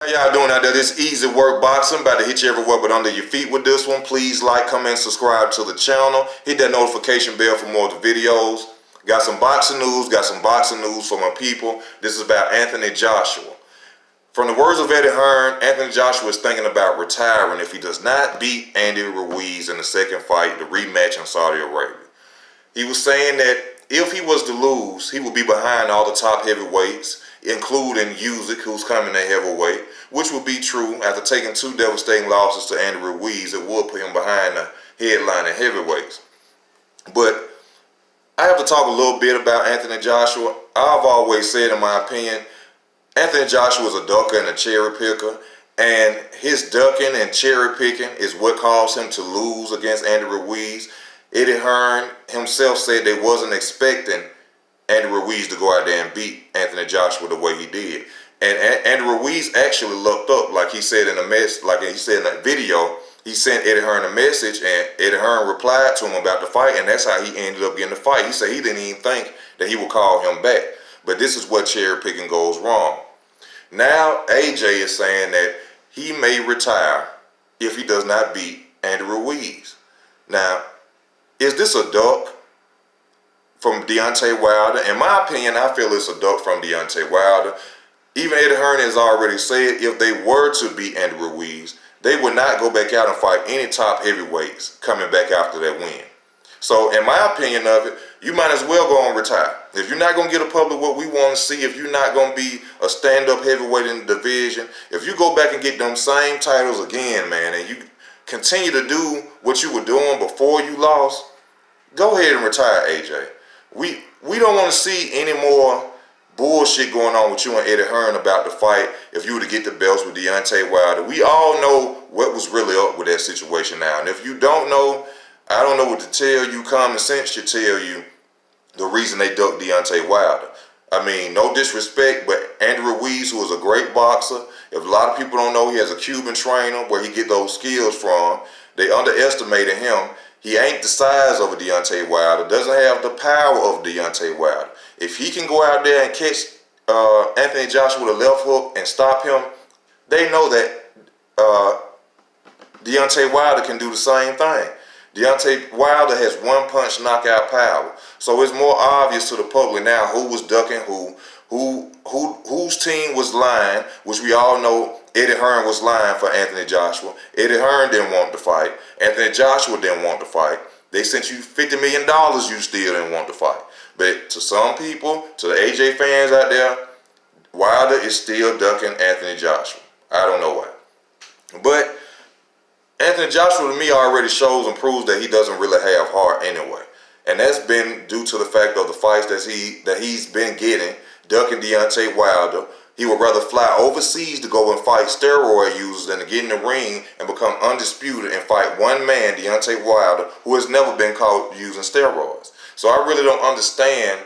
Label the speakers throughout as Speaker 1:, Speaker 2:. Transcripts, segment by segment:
Speaker 1: How y'all doing out there? This Easy Work Boxing. About to hit you everywhere but under your feet with this one. Please like, comment, subscribe to the channel. Hit that notification bell for more of the videos. Got some boxing news for my people. This is about Anthony Joshua. From the words of Eddie Hearn, Anthony Joshua is thinking about retiring if he does not beat Andy Ruiz in the second fight, the rematch in Saudi Arabia. He was saying that if he was to lose, he would be behind all the top heavyweights, including Usyk, who's coming at heavyweight, which would be true. After taking two devastating losses to Andy Ruiz, it would put him behind the headlining heavyweights. But I have to talk a little bit about Anthony Joshua. I've always said, in my opinion, Anthony Joshua is a ducker and a cherry picker, and his ducking and cherry picking is what caused him to lose against Andy Ruiz. Eddie Hearn himself said they wasn't expecting Andy Ruiz to go out there and beat Anthony Joshua the way he did. And Andy Ruiz actually looked up, like he said in that video. He sent Eddie Hearn a message, and Eddie Hearn replied to him about the fight, and that's how he ended up getting the fight. He said he didn't even think that he would call him back. But this is what cherry picking goes wrong. Now AJ is saying that he may retire if he does not beat Andy Ruiz. Now, is this a duck from Deontay Wilder? In my opinion, I feel it's a duck from Deontay Wilder. Even Eddie Hearn has already said if they were to beat Andy Ruiz, they would not go back out and fight any top heavyweights coming back after that win. So in my opinion of it, you might as well go and retire. If you're not going to get a public what we want to see, if you're not going to be a stand-up heavyweight in the division, if you go back and get them same titles again, man, and you continue to do what you were doing before you lost, go ahead and retire, AJ. We don't want to see any more bullshit going on with you and Eddie Hearn about the fight if you were to get the belts with Deontay Wilder. We all know what was really up with that situation now. And if you don't know, I don't know what to tell you. Common sense should tell you the reason they ducked Deontay Wilder. I mean, no disrespect, but Andy Ruiz, who is a great boxer, if a lot of people don't know, he has a Cuban trainer where he get those skills from. They underestimated him. He ain't the size of a Deontay Wilder, doesn't have the power of Deontay Wilder. If he can go out there and catch Anthony Joshua with a left hook and stop him, they know that Deontay Wilder can do the same thing. Deontay Wilder has one-punch knockout power. So it's more obvious to the public now who was ducking whose team was lying, which we all know Eddie Hearn was lying for Anthony Joshua. Eddie Hearn didn't want the fight. Anthony Joshua didn't want the fight. They sent you $50 million, you still didn't want the fight. But to some people, to the AJ fans out there, Wilder is still ducking Anthony Joshua. I don't know why. But Anthony Joshua, to me, already shows and proves that he doesn't really have heart anyway. And that's been due to the fact of the fights that he's been getting, ducking Deontay Wilder. He would rather fly overseas to go and fight steroid users than to get in the ring and become undisputed and fight one man, Deontay Wilder, who has never been caught using steroids. So I really don't understand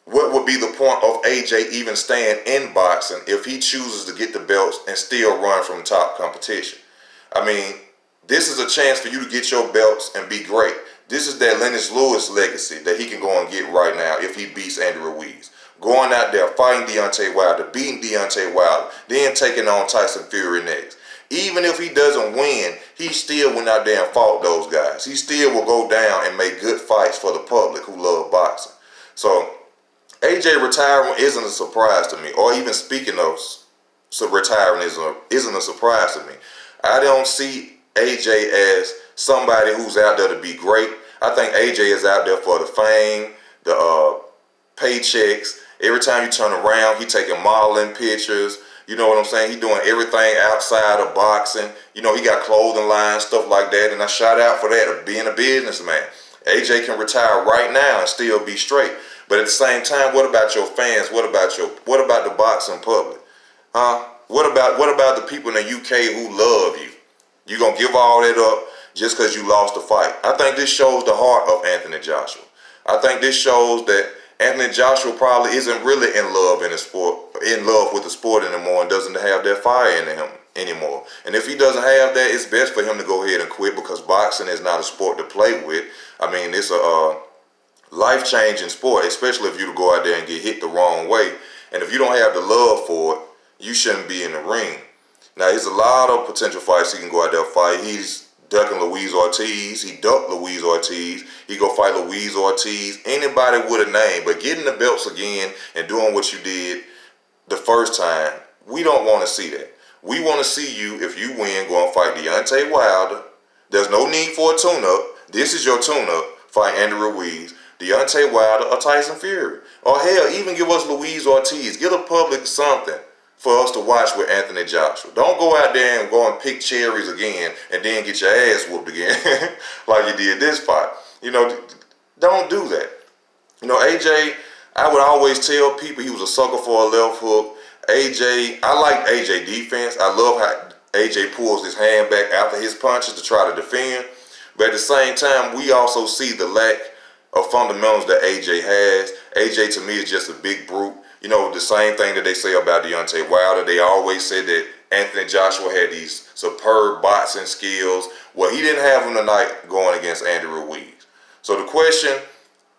Speaker 1: what would be the point of AJ even staying in boxing if he chooses to get the belts and still run from top competition. I mean, this is a chance for you to get your belts and be great. This is that Lennox Lewis legacy that he can go and get right now if he beats Andy Ruiz. Going out there, fighting Deontay Wilder, beating Deontay Wilder, then taking on Tyson Fury next. Even if he doesn't win, he still went out there and fought those guys. He still will go down and make good fights for the public who love boxing. So AJ retiring isn't a surprise to me, or even speaking of retiring isn't a surprise to me. I don't see AJ as somebody who's out there to be great. I think AJ is out there for the fame, the paychecks. Every time you turn around, he taking modeling pictures. You know what I'm saying? He doing everything outside of boxing. You know, he got clothing lines, stuff like that. And I shout out for that, of being a businessman. AJ can retire right now and still be straight. But at the same time, what about your fans? What about the boxing public? Huh? What about the people in the UK who love you? You gonna give all that up just because you lost the fight? I think this shows the heart of Anthony Joshua. I think this shows that Anthony Joshua probably isn't really in love with the sport anymore, and doesn't have that fire in him anymore. And if he doesn't have that, it's best for him to go ahead and quit, because boxing is not a sport to play with. I mean, it's a life-changing sport, especially if you go out there and get hit the wrong way. And if you don't have the love for it, you shouldn't be in the ring. Now, there's a lot of potential fights he can go out there and fight. He's ducking Luis Ortiz. He ducked Luis Ortiz. He go fight Luis Ortiz. Anybody with a name. But getting the belts again and doing what you did the first time, we don't want to see that. We want to see you, if you win, go and fight Deontay Wilder. There's no need for a tune-up. This is your tune-up. Fight Andy Ruiz, Deontay Wilder, or Tyson Fury. Or hell, even give us Luis Ortiz. Give the public something for us to watch with Anthony Joshua. Don't go out there and go and pick cherries again and then get your ass whooped again like you did this fight. You know, don't do that. You know, AJ, I would always tell people he was a sucker for a left hook. AJ, I like AJ defense. I love how AJ pulls his hand back after his punches to try to defend. But at the same time, we also see the lack of fundamentals that AJ has. AJ, to me, is just a big brute. You know, the same thing that they say about Deontay Wilder. They always said that Anthony Joshua had these superb boxing skills. Well, he didn't have them tonight going against Andy Ruiz. So the question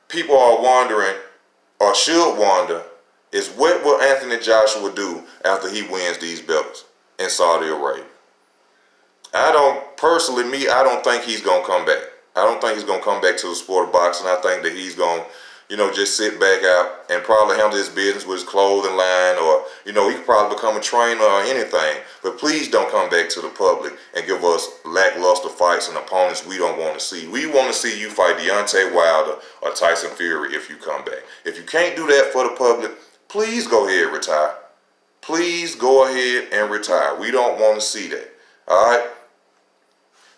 Speaker 1: people are wondering, or should wonder, is what will Anthony Joshua do after he wins these belts in Saudi Arabia? I don't think he's going to come back. I don't think he's going to come back to the sport of boxing. I think that he's going to, you know, just sit back out and probably handle his business with his clothing line, or, you know, he could probably become a trainer or anything. But please don't come back to the public and give us lackluster fights and opponents we don't want to see. We want to see you fight Deontay Wilder or Tyson Fury if you come back. If you can't do that for the public, please go ahead and retire. Please go ahead and retire. We don't want to see that. All right?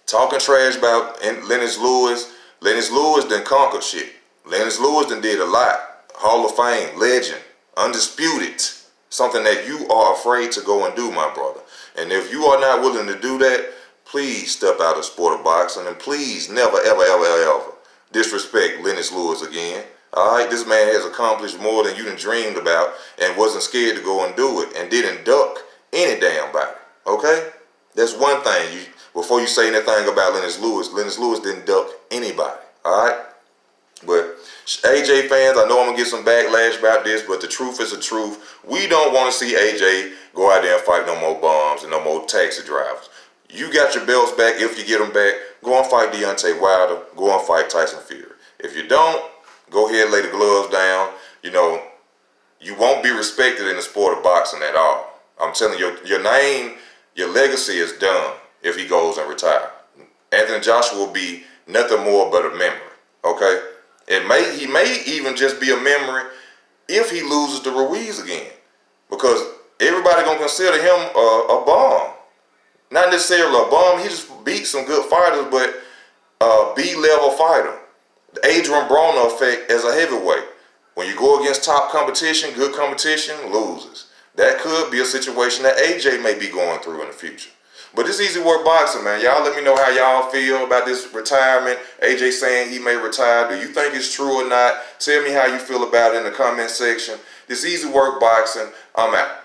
Speaker 1: Talking trash about Lennox Lewis. Lennox Lewis done conquered shit. Lennox Lewis done did a lot. Hall of Fame, legend, undisputed. Something that you are afraid to go and do, my brother. And if you are not willing to do that, please step out of the sport of boxing, and please never, ever, ever, ever disrespect Lennox Lewis again. All right, this man has accomplished more than you done dreamed about and wasn't scared to go and do it and didn't duck any damn body. Okay? That's one thing. Before you say anything about Lennox Lewis didn't duck anybody. All right? But AJ fans, I know I'm going to get some backlash about this, but the truth is the truth. We don't want to see AJ go out there and fight no more bums and no more taxi drivers. You got your belts back. If you get them back, go and fight Deontay Wilder. Go and fight Tyson Fury. If you don't, go ahead and lay the gloves down. You know, you won't be respected in the sport of boxing at all. I'm telling you, your name, your legacy is done if he goes and retires. Anthony Joshua will be nothing more but a memory, okay? He may even just be a memory if he loses to Ruiz again, because everybody gonna consider him a bum. Not necessarily a bum. He just beat some good fighters, but a B-level fighter. The Adrian Broner effect as a heavyweight. When you go against top competition, good competition, loses. That could be a situation that AJ may be going through in the future. But it's easy work boxing, man. Y'all let me know how y'all feel about this retirement. AJ saying he may retire. Do you think it's true or not? Tell me how you feel about it in the comment section. This easy work boxing. I'm out.